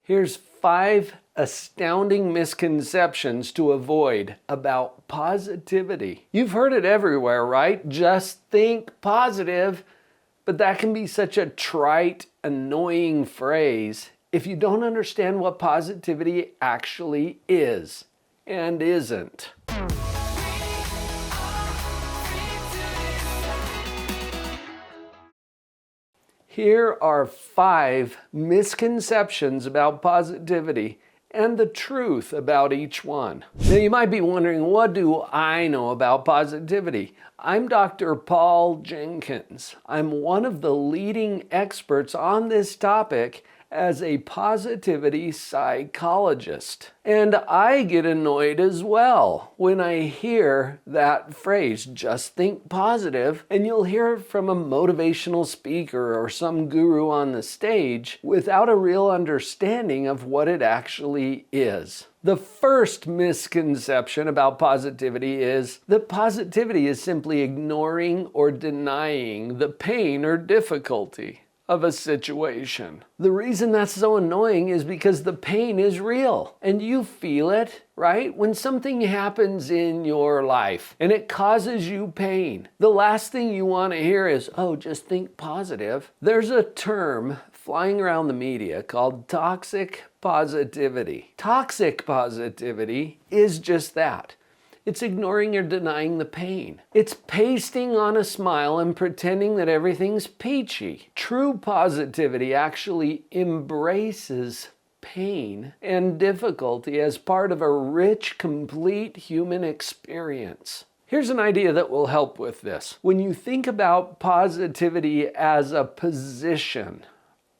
Here's 5 astounding misconceptions to avoid about positivity. You've heard it everywhere, right? Just think positive. But that can be such a trite, annoying phrase if you don't understand what positivity actually is and isn't. Here are 5 misconceptions about positivity and the truth about each one. Now you might be wondering, what do I know about positivity? I'm Dr. Paul Jenkins. I'm one of the leading experts on this topic as a positivity psychologist. And I get annoyed as well when I hear that phrase, just think positive, and you'll hear it from a motivational speaker or some guru on the stage without a real understanding of what it actually is. The first misconception about positivity is that positivity is simply ignoring or denying the pain or difficulty of a situation. The reason that's so annoying is because the pain is real and you feel it, right? When something happens in your life and it causes you pain, the last thing you want to hear is, oh, just think positive. There's a term flying around the media called toxic positivity. Toxic positivity is just that. It's ignoring or denying the pain. It's pasting on a smile and pretending that everything's peachy. True positivity actually embraces pain and difficulty as part of a rich, complete human experience. Here's an idea that will help with this. When you think about positivity as a position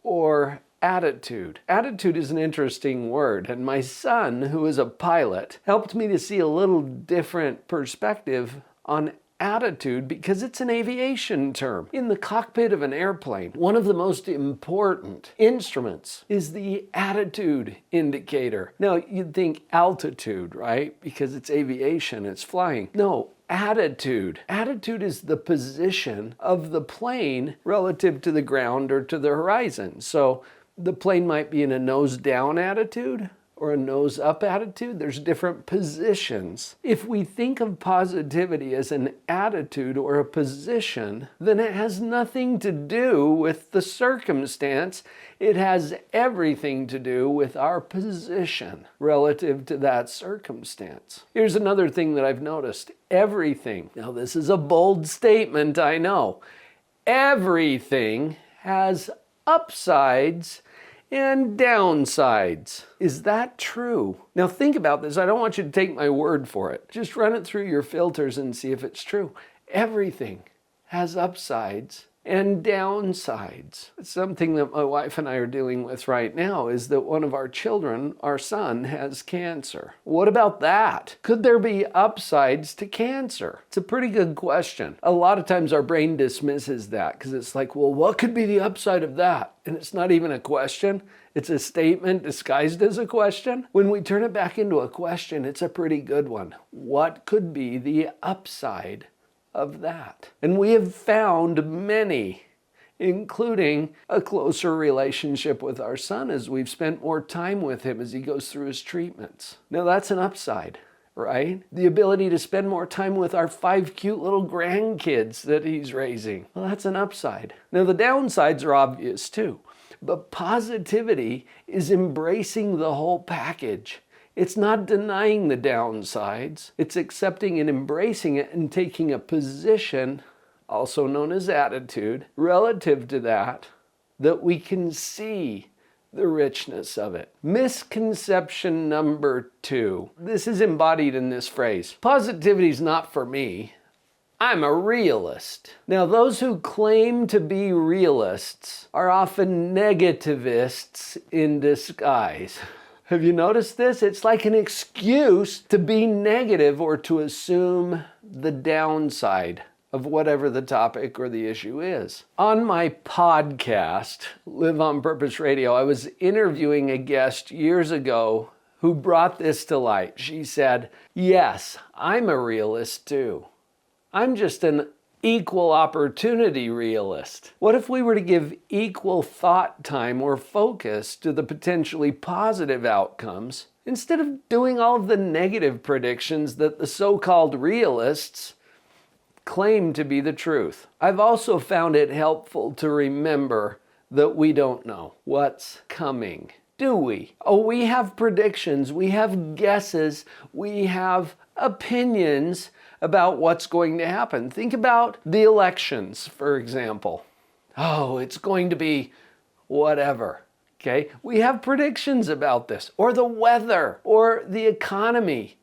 or attitude. Attitude is an interesting word, and my son, who is a pilot, helped me to see a little different perspective on attitude because it's an aviation term. In the cockpit of an airplane, one of the most important instruments is the attitude indicator. Now, you'd think altitude, right? Because it's aviation, it's flying. No. Attitude. Attitude is the position of the plane relative to the ground or to the horizon. So the plane might be in a nose down attitude or a nose up attitude. There's different positions. If we think of positivity as an attitude or a position, then it has nothing to do with the circumstance. It has everything to do with our position relative to that circumstance. Here's another thing that I've noticed. Everything. Now this is a bold statement, I know. Everything has upsides and downsides. Is that true? Now think about this. I don't want you to take my word for it. Just run it through your filters and see if it's true. Everything has upsides and downsides. Something that my wife and I are dealing with right now is that one of our children, our son, has cancer. What about that? Could there be upsides to cancer? It's a pretty good question. A lot of times our brain dismisses that because it's like, well, what could be the upside of that? And it's not even a question. It's a statement disguised as a question. When we turn it back into a question, it's a pretty good one. What could be the upside of that? And we have found many, including a closer relationship with our son as we've spent more time with him as he goes through his treatments. Now that's an upside, right? The ability to spend more time with our 5 cute little grandkids that he's raising. Well, that's an upside. Now the downsides are obvious too, but positivity is embracing the whole package. It's not denying the downsides. It's accepting and embracing it and taking a position, also known as attitude, relative to that we can see the richness of it. Misconception number 2. This is embodied in this phrase. Positivity is not for me. I'm a realist. Now, those who claim to be realists are often negativists in disguise. Have you noticed this? It's like an excuse to be negative or to assume the downside of whatever the topic or the issue is. On my podcast, Live on Purpose Radio, I was interviewing a guest years ago who brought this to light. She said, yes, I'm a realist too. I'm just an equal opportunity realist? What if we were to give equal thought time or focus to the potentially positive outcomes instead of doing all of the negative predictions that the so-called realists claim to be the truth? I've also found it helpful to remember that we don't know what's coming. Do we? Oh, we have predictions, we have guesses, we have opinions about what's going to happen. Think about the elections, for example. Oh, it's going to be whatever. Okay? We have predictions about this, or the weather, or the economy,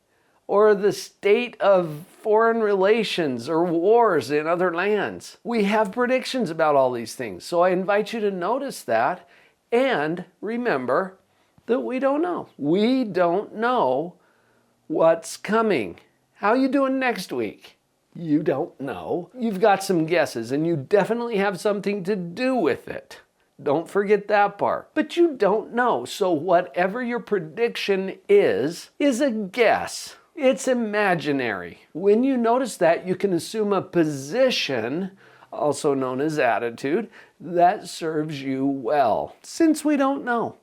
or the state of foreign relations or wars in other lands. We have predictions about all these things. So I invite you to notice that and remember that we don't know. We don't know what's coming. How are you doing next week? You don't know. You've got some guesses and you definitely have something to do with it. Don't forget that part. But you don't know. So whatever your prediction is a guess. It's imaginary. When you notice that, you can assume a position, also known as attitude, that serves you well. Since we don't know,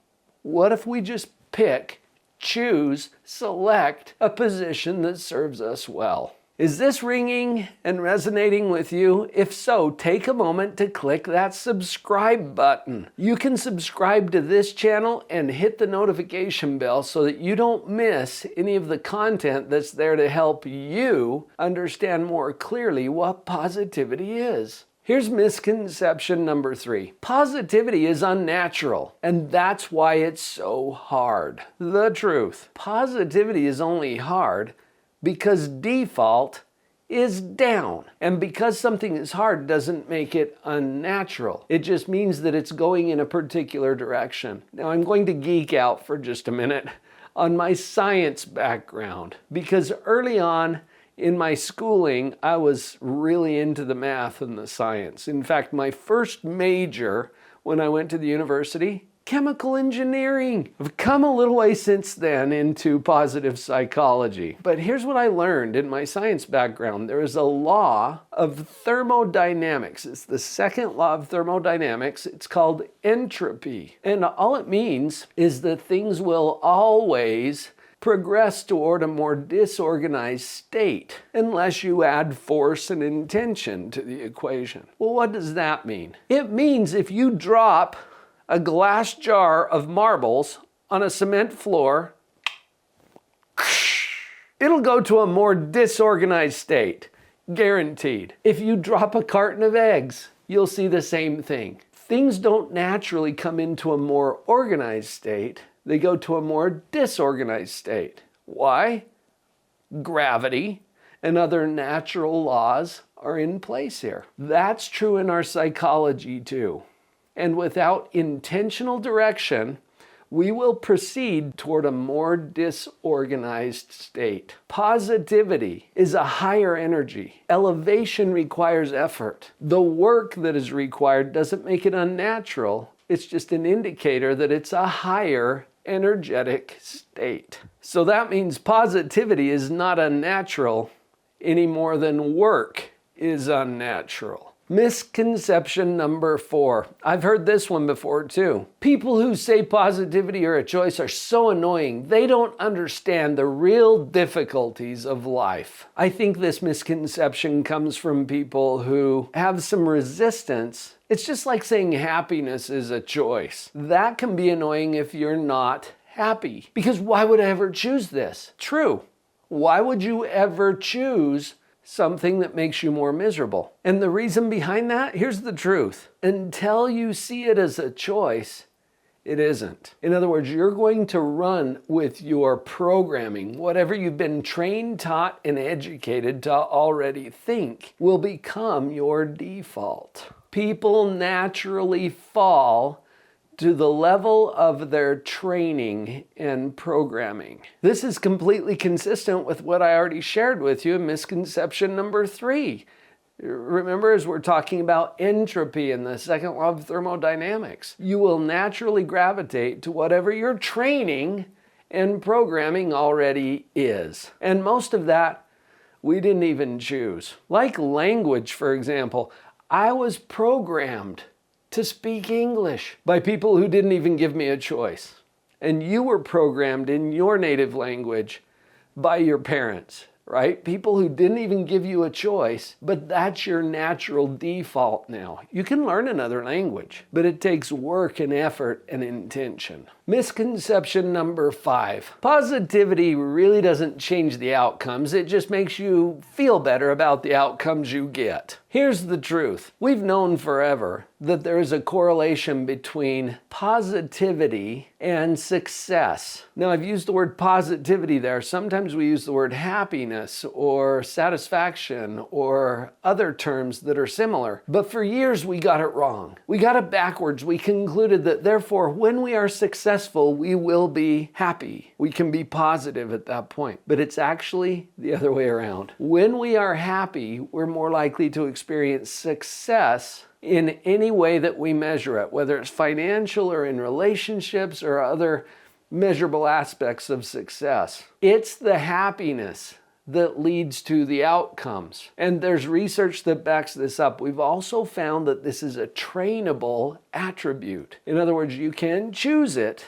what if we just pick, choose, select a position that serves us well? Is this ringing and resonating with you? If so, take a moment to click that subscribe button. You can subscribe to this channel and hit the notification bell so that you don't miss any of the content that's there to help you understand more clearly what positivity is. Here's misconception number 3. Positivity is unnatural, and that's why it's so hard. The truth. Positivity is only hard because default is down. And because something is hard doesn't make it unnatural. It just means that it's going in a particular direction. Now I'm going to geek out for just a minute on my science background, because early on in my schooling, I was really into the math and the science. In fact, my first major when I went to the university, chemical engineering. I've come a little way since then into positive psychology. But here's what I learned in my science background. There is a law of thermodynamics. It's the second law of thermodynamics. It's called entropy. And all it means is that things will always progress toward a more disorganized state unless you add force and intention to the equation. Well, what does that mean? It means if you drop a glass jar of marbles on a cement floor, it'll go to a more disorganized state, guaranteed. If you drop a carton of eggs, you'll see the same thing. Things don't naturally come into a more organized state. They go to a more disorganized state. Why? Gravity and other natural laws are in place here. That's true in our psychology too. And without intentional direction, we will proceed toward a more disorganized state. Positivity is a higher energy. Elevation requires effort. The work that is required doesn't make it unnatural. It's just an indicator that it's a higher energetic state. So that means positivity is not unnatural any more than work is unnatural. Misconception number 4. I've heard this one before too. People who say positivity are a choice are so annoying. They don't understand the real difficulties of life. I think this misconception comes from people who have some resistance. It's just like saying happiness is a choice. That can be annoying if you're not happy. Because why would I ever choose this? True. Why would you ever choose something that makes you more miserable? And the reason behind that, here's the truth. Until you see it as a choice, it isn't. In other words, you're going to run with your programming. Whatever you've been trained, taught, and educated to already think will become your default. People naturally fall to the level of their training and programming. This is completely consistent with what I already shared with you in misconception number 3. Remember, as we're talking about entropy and the second law of thermodynamics, you will naturally gravitate to whatever your training and programming already is. And most of that we didn't even choose. Like language, for example, I was programmed to speak English by people who didn't even give me a choice. And you were programmed in your native language by your parents, right? People who didn't even give you a choice, but that's your natural default now. You can learn another language, but it takes work and effort and intention. Misconception number 5. Positivity really doesn't change the outcomes. It just makes you feel better about the outcomes you get. Here's the truth. We've known forever that there is a correlation between positivity and success. Now, I've used the word positivity there. Sometimes we use the word happiness or satisfaction or other terms that are similar. But for years, we got it wrong. We got it backwards. We concluded that therefore, when we are successful, we will be happy. We can be positive at that point. But it's actually the other way around. When we are happy, we're more likely to experience success in any way that we measure it, whether it's financial or in relationships or other measurable aspects of success. It's the happiness that leads to the outcomes. And there's research that backs this up. We've also found that this is a trainable attribute. In other words, you can choose it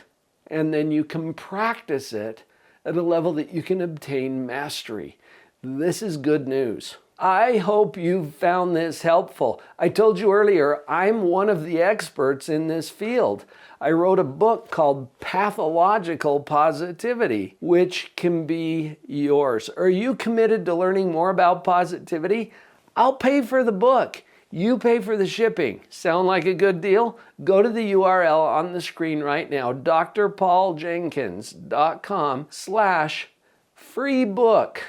and then you can practice it at a level that you can obtain mastery. This is good news. I hope you've found this helpful. I told you earlier, I'm one of the experts in this field. I wrote a book called Pathological Positivity, which can be yours. Are you committed to learning more about positivity? I'll pay for the book. You pay for the shipping. Sound like a good deal? Go to the URL on the screen right now, drpauljenkins.com/free book.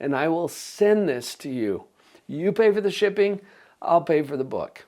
And I will send this to you. You pay for the shipping, I'll pay for the book.